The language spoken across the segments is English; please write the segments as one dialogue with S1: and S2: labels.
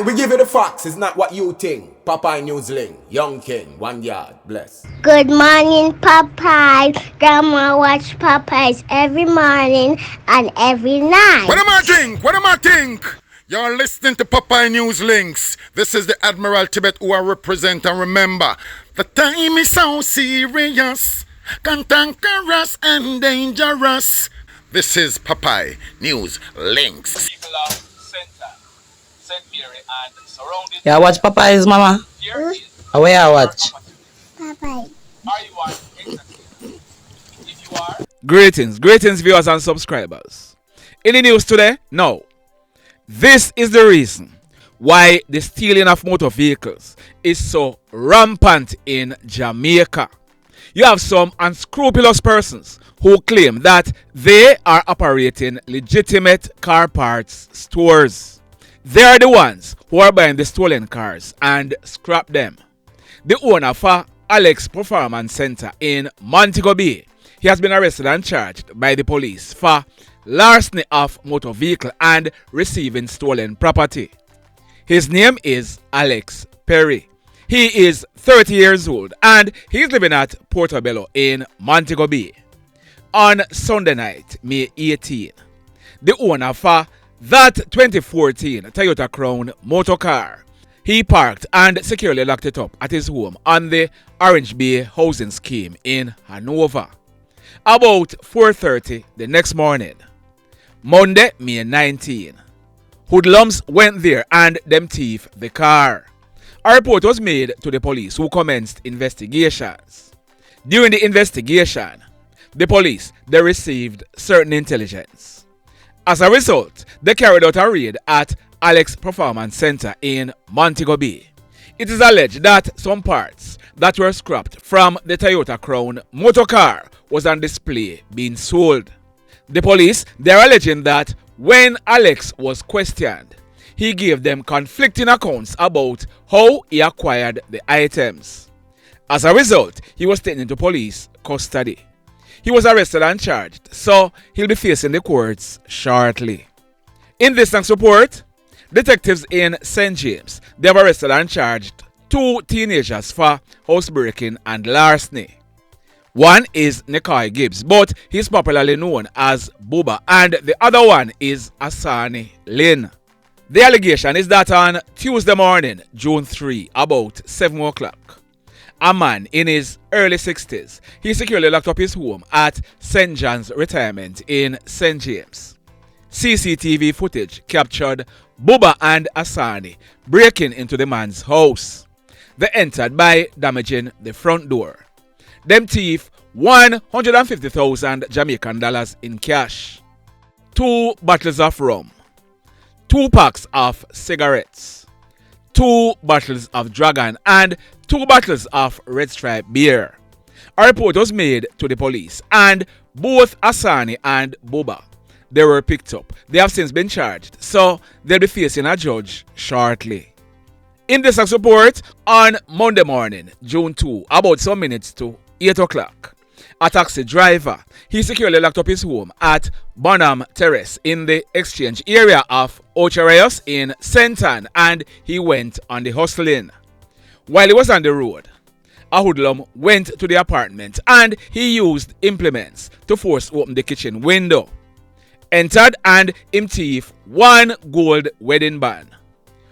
S1: We give you the facts, it's not what you think. Popeye News Link, Young King, 1 yard, bless.
S2: Good morning, Popeye. Grandma watch Popeyes every morning and every night.
S3: What am I think? What am I think? You're listening to Popeye News Links. This is the Admiral Tibet who I represent, and remember, the time is so serious, cantankerous and dangerous. This is Popeye News Links.
S4: People of Center, St. Mary and surrounding.
S5: Yeah, watch Popeyes, mama.
S4: Here is
S5: Where I watch?
S2: Popeye.
S4: are you one exactly? If you are,
S6: Greetings viewers and subscribers. In the news today, no. This is the reason why the stealing of motor vehicles is so rampant in Jamaica. You have some unscrupulous persons who claim that they are operating legitimate car parts stores. They are the ones who are buying the stolen cars and scrap them. The owner for Alex Performance Center in Montego Bay, he has been arrested and charged by the police for larceny of motor vehicle and receiving stolen property. His name is Alex Perry. He is 30 years old and he's living at Portobello in Montego Bay. On Sunday night, May 18, the owner for that 2014 Toyota Crown motor car, he parked and securely locked it up at his home on the Orange Bay housing scheme in Hanover. About 4:30 the next morning, Monday, May 19, hoodlums went there and them thief the car. A report was made to the police who commenced investigations. During the investigation, the police, they received certain intelligence. As a result, they carried out a raid at Alex Performance Center in Montego Bay. It is alleged that some parts that were scrapped from the Toyota Crown motor car was on display being sold. The police, they are alleging that when Alex was questioned, he gave them conflicting accounts about how he acquired the items. As a result, he was taken into police custody. He was arrested and charged, so he'll be facing the courts shortly. In this next report, detectives in St. James, they have arrested and charged 2 teenagers for housebreaking and larceny. One is Nickoy Gibbs, but he's popularly known as Bubba, and the other one is Asani, Lynn. The allegation is that on Tuesday morning, June 3, about 7 o'clock, a man in his early 60s, he securely locked up his home at St. John's Retirement in St. James. CCTV footage captured Bubba and Asani breaking into the man's house. They entered by damaging the front door. Them thief 150,000 Jamaican dollars in cash, 2 bottles of rum, 2 packs of cigarettes, 2 bottles of Dragon, and 2 bottles of Red Stripe beer. A report was made to the police, and both Asani and Bubba, they were picked up. They have since been charged, so they'll be facing a judge shortly. In this next report, on Monday morning, June 2, about some minutes to 8 o'clock, a taxi driver, he securely locked up his home at Bonham Terrace in the exchange area of Ocherayos in St. Ann, and he went on the hustling. While he was on the road, a hoodlum went to the apartment and he used implements to force open the kitchen window. Entered and him thief 1 gold wedding band,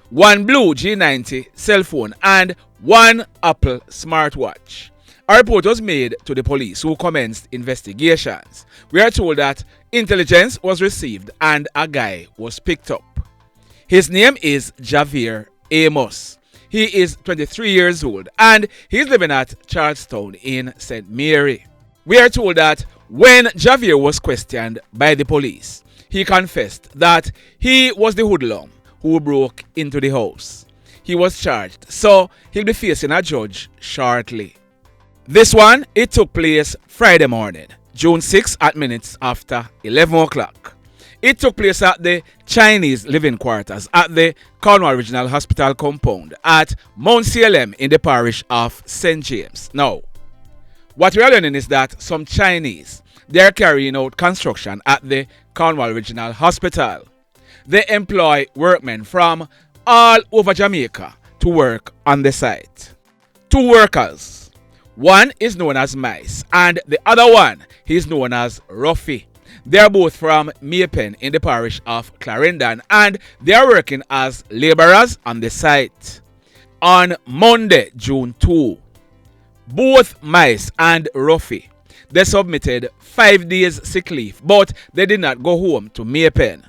S6: 1 blue G90 cell phone, and 1 Apple smartwatch. A report was made to the police who commenced investigations. We are told that intelligence was received and a guy was picked up. His name is Javier Amos. He is 23 years old and he's living at Charlestown in St. Mary. We are told that when Javier was questioned by the police, he confessed that he was the hoodlum who broke into the house. He was charged, so he'll be facing a judge shortly. This one, it took place Friday morning, June 6 at minutes after 11 o'clock. It took place at the Chinese living quarters at the Cornwall Regional Hospital compound at Mount CLM in the parish of St. James. Now, what we are learning is that some Chinese, they are carrying out construction at the Cornwall Regional Hospital. They employ workmen from all over Jamaica to work on the site. 2 workers. One is known as Mice and the other one is known as Ruffy. They are both from Maypen in the parish of Clarendon and they are working as laborers on the site. On Monday, June 2, both Mice and Ruffy, they submitted 5 days sick leave, but they did not go home to Maypen.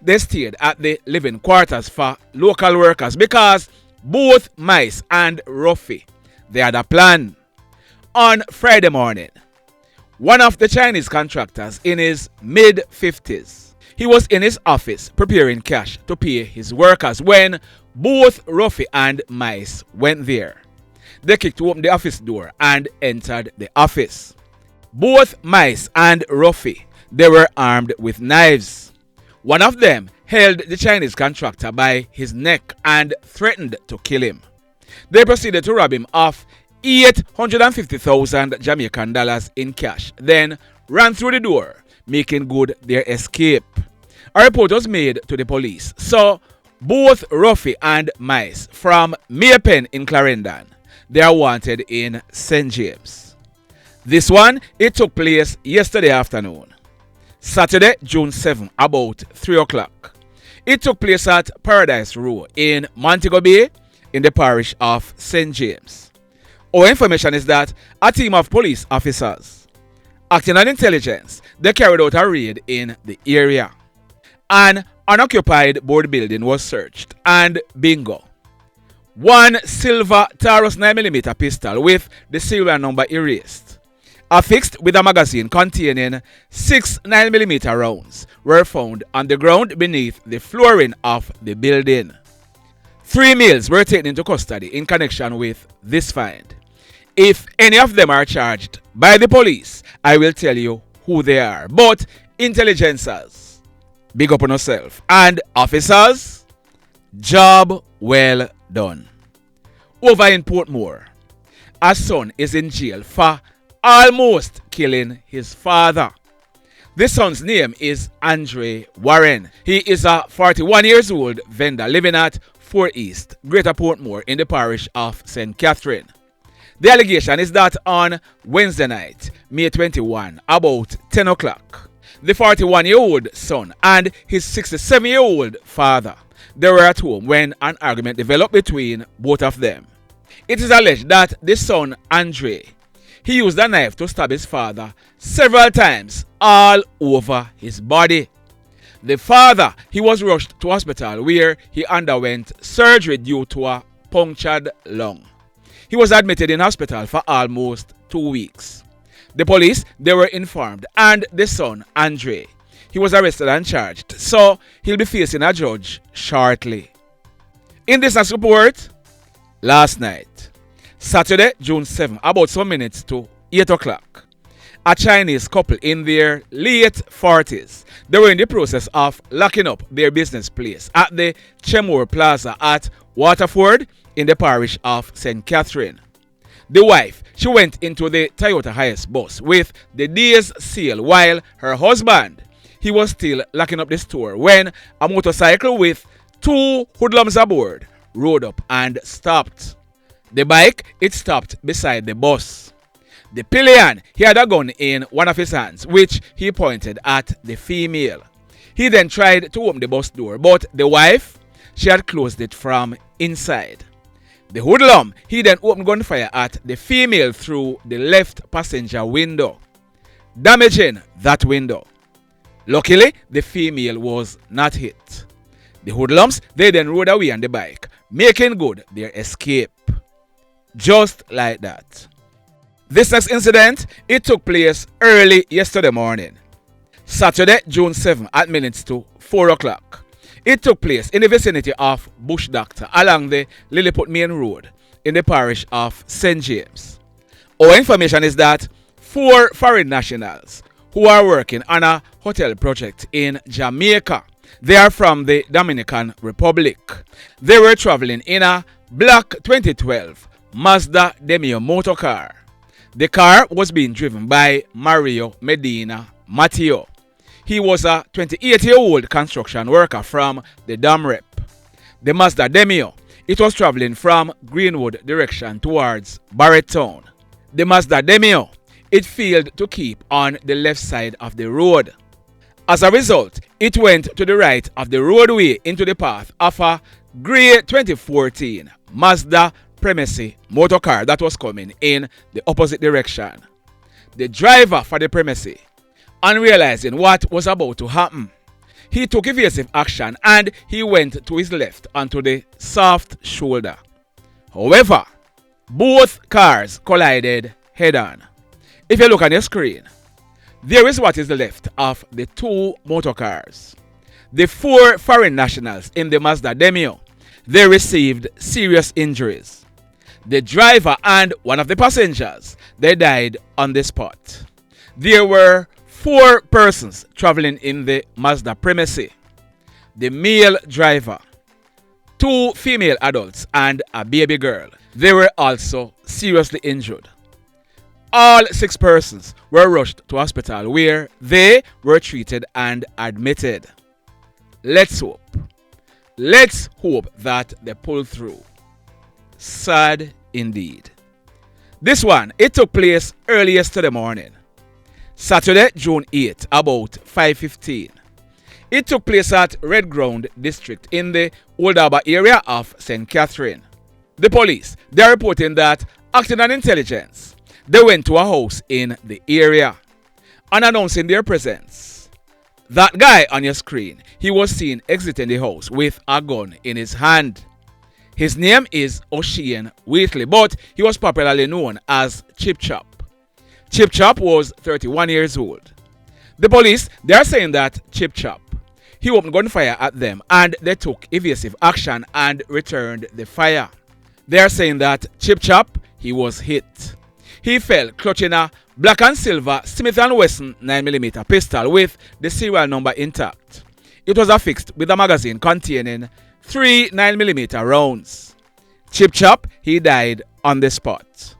S6: They stayed at the living quarters for local workers because both Mice and Ruffy, they had a plan. On Friday morning, one of the Chinese contractors in his mid-50s, he was in his office preparing cash to pay his workers when both Ruffy and Mice went there. They kicked open the office door and entered the office. Both Mice and Ruffy, they were armed with knives. One of them held the Chinese contractor by his neck and threatened to kill him. They proceeded to rob him of 850,000 Jamaican dollars in cash, then ran through the door, making good their escape. A report was made to the police, so both Ruffy and Mice from Maypen in Clarendon, they are wanted in St. James. This one, it took place yesterday afternoon, Saturday, June 7, about 3 o'clock. It took place at Paradise Row in Montego Bay in the parish of St. James. Our information is that a team of police officers acting on intelligence, they carried out a raid in the area. An unoccupied board building was searched and bingo. One silver Taurus 9mm pistol with the serial number erased, affixed with a magazine containing 6 9mm rounds, were found on the ground beneath the flooring of the building. 3 males were taken into custody in connection with this find. If any of them are charged by the police, I will tell you who they are. But intelligencers, big up on yourself. And officers, job well done. Over in Portmore, a son is in jail for almost killing his father. This son's name is Andre Warren. He is a 41-year-old vendor living at 4 East, Greater Portmore in the parish of St. Catherine. The allegation is that on Wednesday night, May 21, about 10 o'clock, the 41-year-old son and his 67-year-old father, they were at home when an argument developed between both of them. It is alleged that the son, Andre, he used a knife to stab his father several times all over his body. The father, he was rushed to hospital where he underwent surgery due to a punctured lung. He was admitted in hospital for almost 2 weeks. The police, they were informed, and the son, Andre, he was arrested and charged, so he'll be facing a judge shortly. In this next report, last night, Saturday, June 7, about some minutes to 8 o'clock, a Chinese couple in their late 40s, they were in the process of locking up their business place at the Chemore Plaza at Waterford in the parish of St. Catherine. The wife, she went into the Toyota Hiace bus with the day's sale while her husband, he was still locking up the store when a motorcycle with 2 hoodlums aboard rode up and stopped. The bike, it stopped beside the bus. The pillion, he had a gun in one of his hands, which he pointed at the female. He then tried to open the bus door, but the wife, she had closed it from inside. The hoodlum, he then opened gunfire at the female through the left passenger window, damaging that window. Luckily, the female was not hit. The hoodlums, they then rode away on the bike, making good their escape. Just like that. This next incident, it took place early yesterday morning, Saturday, June 7 at minutes to 4 o'clock. It took place in the vicinity of Bush Doctor along the Lilliput Main Road in the parish of St. James. Our information is that 4 foreign nationals who are working on a hotel project in Jamaica, they are from the Dominican Republic. They were traveling in a black 2012 Mazda Demio motor car. The car was being driven by Mario Medina Mateo. He was a 28-year-old construction worker from the Dam Rep. The Mazda Demio, it was traveling from Greenwood direction towards Barrettown. The Mazda Demio, it failed to keep on the left side of the road. As a result, it went to the right of the roadway into the path of a grey 2014 Mazda Premisse motor car that was coming in the opposite direction. The driver for the Premisse, on realizing what was about to happen, he took evasive action and he went to his left onto the soft shoulder. However, both cars collided head-on. If you look on your screen, there is what is left of the two motor cars. The 4 foreign nationals in the Mazda Demio, they received serious injuries. The driver and one of the passengers, they died on the spot. There were 4 persons traveling in the Mazda Premisse. The male driver, 2 female adults and a baby girl. They were also seriously injured. All 6 persons were rushed to hospital where they were treated and admitted. Let's hope that they pull through. Sad indeed. This one, it took place early yesterday morning. Saturday, June 8, about 5:15. It took place at Red Ground District in the Old Harbour area of St. Catherine. The police, they are reporting that, acting on intelligence, they went to a house in the area and announcing their presence. That guy on your screen, he was seen exiting the house with a gun in his hand. His name is Oshane Wheatley, but he was popularly known as Chip Chop. Chip Chop was 31 years old. The police, they are saying that Chip Chop, he opened gunfire at them and they took evasive action and returned the fire. They are saying that Chip Chop, he was hit. He fell clutching a black and silver Smith & Wesson 9mm pistol with the serial number intact. It was affixed with a magazine containing 3 9mm rounds. Chip Chop, he died on the spot.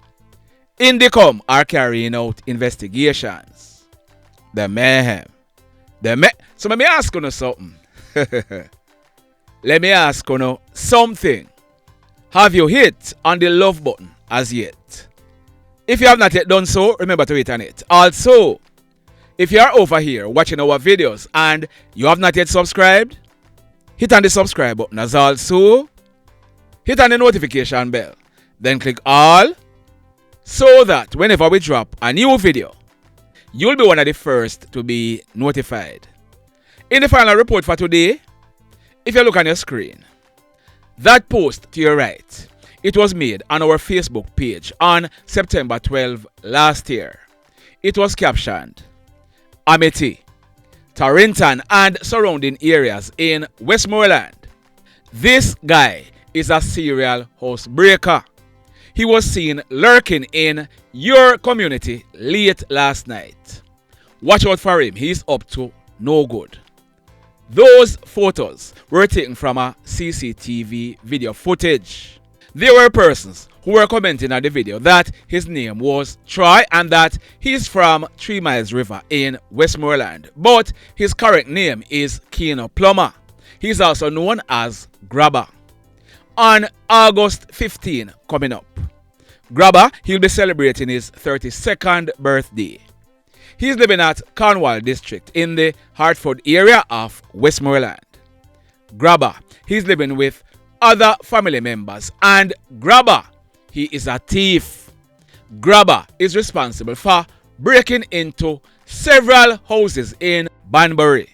S6: Indicom are carrying out investigations. The mayhem. So let me ask you something. Let me ask you something. Have you hit on the love button as yet? If you have not yet done so, remember to hit on it. Also, if you are over here watching our videos and you have not yet subscribed, hit on the subscribe button as also. Hit on the notification bell. Then click all, so that whenever we drop a new video, you'll be one of the first to be notified. In the final report for today, if you look on your screen, that post to your right, it was made on our Facebook page on September 12 last year. It was captioned, Amity, Torrington and surrounding areas in Westmoreland. This guy is a serial housebreaker. He was seen lurking in your community late last night. Watch out for him, he's up to no good. Those photos were taken from a CCTV video footage. There were persons who were commenting on the video that his name was Troy and that he's from 3 Miles River in Westmoreland, but his correct name is Keno Plummer. He's also known as Grabba. On August 15 coming up, Grabba, he'll be celebrating his 32nd birthday. He's living at Cornwall District in the Hartford area of Westmoreland. Grabba, he's living with other family members, and Grabba, he is a thief. Grabba is responsible for breaking into several houses in Banbury,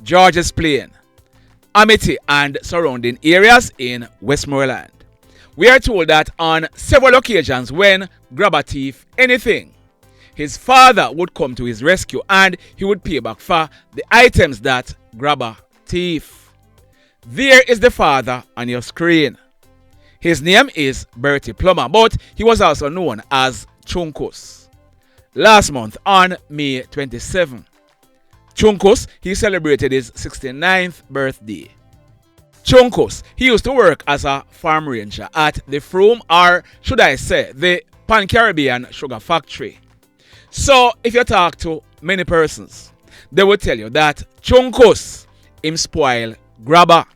S6: Georges Plain, Amity and surrounding areas in Westmoreland. We are told that on several occasions when Grabba thief anything, his father would come to his rescue and he would pay back for the items that Grabba thief. There is the father on your screen. His name is Bertie Plummer, but he was also known as Chunkus. Last month on May 27, Chunkus, he celebrated his 69th birthday. Chunkus, he used to work as a farm ranger at the Froome, or should I say, the Pan-Caribbean Sugar Factory. So, if you talk to many persons, they will tell you that Chunkus, him spoil Grabba.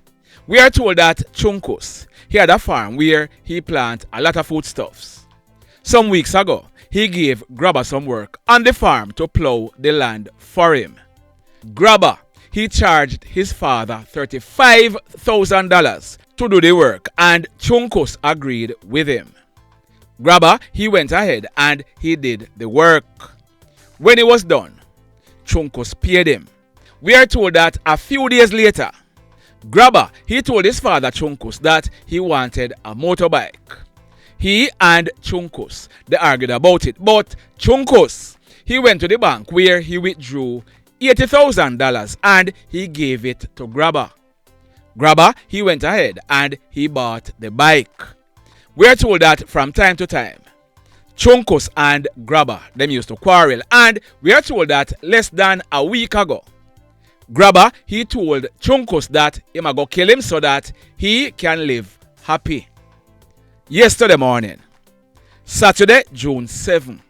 S6: We are told that Chunkus, he had a farm where he planted a lot of foodstuffs. Some weeks ago, he gave Grabba some work on the farm to plow the land for him. Grabba, he charged his father $35,000 to do the work, and Chunkus agreed with him. Grabba, he went ahead and he did the work. When it was done, Chunkus paid him. We are told that a few days later, Grabba, he told his father Chunkus that he wanted a motorbike. He and Chunkus, they argued about it, but Chunkus, he went to the bank where he withdrew $80,000 and he gave it to Grabba. Grabba, he went ahead and he bought the bike. We are told that from time to time, Chunkus and Grabba, them used to quarrel, and we are told that less than a week ago, Grabba, he told Chunkus that he might go kill him so that he can live happy. Yesterday morning, Saturday, June 7,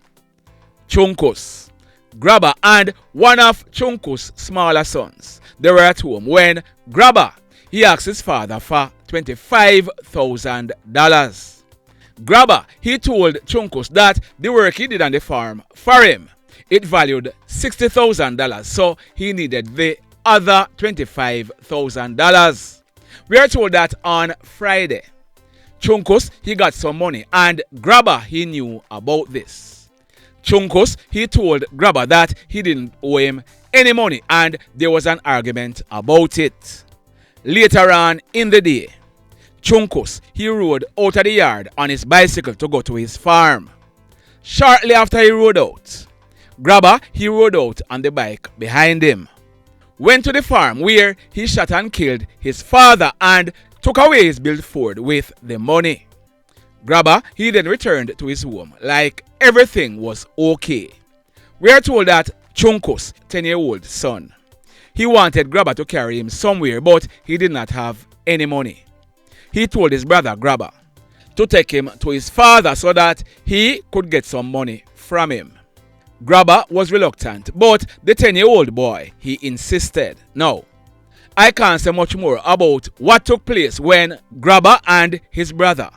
S6: Chunkus, Grabba, and one of Chunkus' smaller sons, they were at home when Grabba, he asked his father for $25,000. Grabba, he told Chunkus that the work he did on the farm for him, it valued $60,000, so he needed the other $25,000. We are told that on Friday, Chunkus, he got some money, and Grabba, he knew about this. Chunkus, he told Grabba that he didn't owe him any money, and there was an argument about it. Later on in the day, Chunkus, he rode out of the yard on his bicycle to go to his farm. Shortly after he rode out, Grabba, he rode out on the bike behind him. Went to the farm where he shot and killed his father and took away his billboard with the money. Grabba, he then returned to his home like everything was okay. We are told that Chunkus' 10-year-old son, he wanted Grabba to carry him somewhere, but he did not have any money. He told his brother Grabba to take him to his father so that he could get some money from him. Grabba was reluctant, but the 10-year-old boy, he insisted. Now, I can't say much more about what took place when Grabba and his brother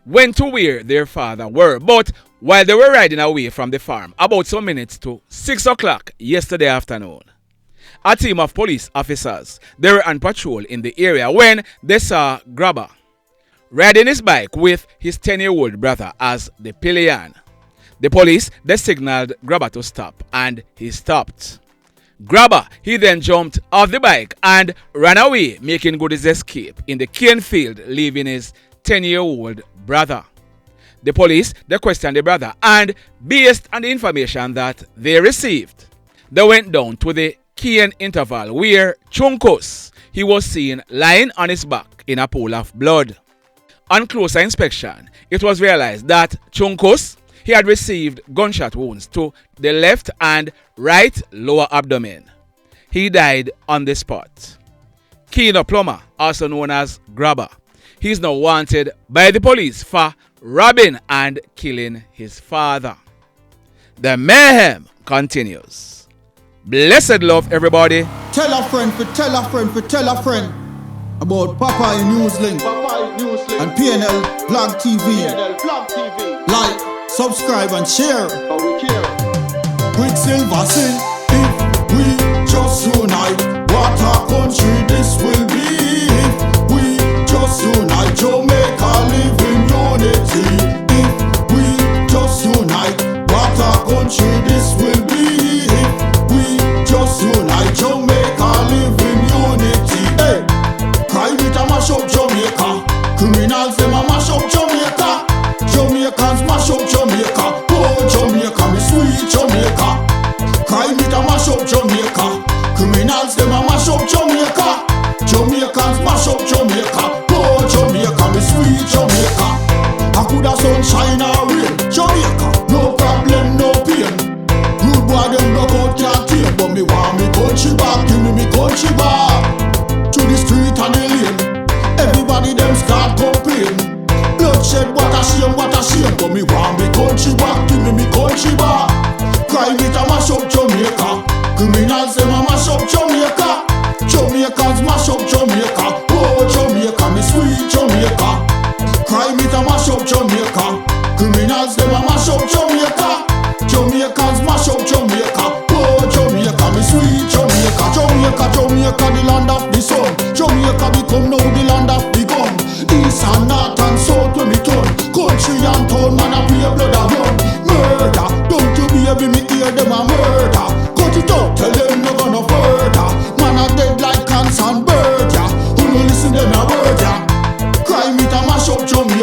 S6: went to where their father were, but while they were riding away from the farm, about some minutes to 6 o'clock yesterday afternoon, a team of police officers, they were on patrol in the area when they saw Grabba riding his bike with his 10-year-old brother as the pillion. The police, they signaled Grabba to stop, and he stopped. Grabba, he then jumped off the bike and ran away, making good his escape in the cane field, leaving his 10-year-old brother. The police, they questioned the brother, and based on the information that they received, they went down to the cane interval where Chunkus, he was seen lying on his back in a pool of blood. On closer inspection, it was realized that Chunkus, he had received gunshot wounds to the left and right lower abdomen. He died on the spot. Keno Plummer, also known as Grabba, he is now wanted by the police for robbing and killing his father. The mayhem continues. Blessed love, everybody.
S7: Tell a friend for tell a friend for tell a friend about Popeye Newslink and KlL Blog TV. Like, subscribe and share. Quicksilver sing, if we just unite, what a country this will be. If we just unite, Jamaica live in unity. If we just unite, what a country this will be. If we just unite, Jamaica live in unity. Hey, crime it a mash up Jamaica. Criminals them a mash up Jamaica. Jamaicans mash up Jamaica. Oh Jamaica, me sweet Jamaica. Crime it a mash up Jamaica. Criminals them a mash up Jamaica. Jamaicans mash up Jamaica. Oh Jamaica, me sweet Jamaica. I coulda sunshine or rain. Jamaica, no problem, no pain. Rude boy them knock out can't tame, but me want me country back. Give me country back. To the street and the lane, everybody them start complain. Bloodshed, what a shame, but me want me country back. Give me country back. Crime it a mash up Jamaica. Criminals them a mash up Jamaica. Jamaicans mash up Jamaica. Oh Jamaica. road, man a play blood a run. Murder, don't you baby me hear them a murder. Cut it out, tell them no gonna further. Man a dead like cans and bird, yeah. Who no listen them a word, yeah. Crime it a mash up Jamaica.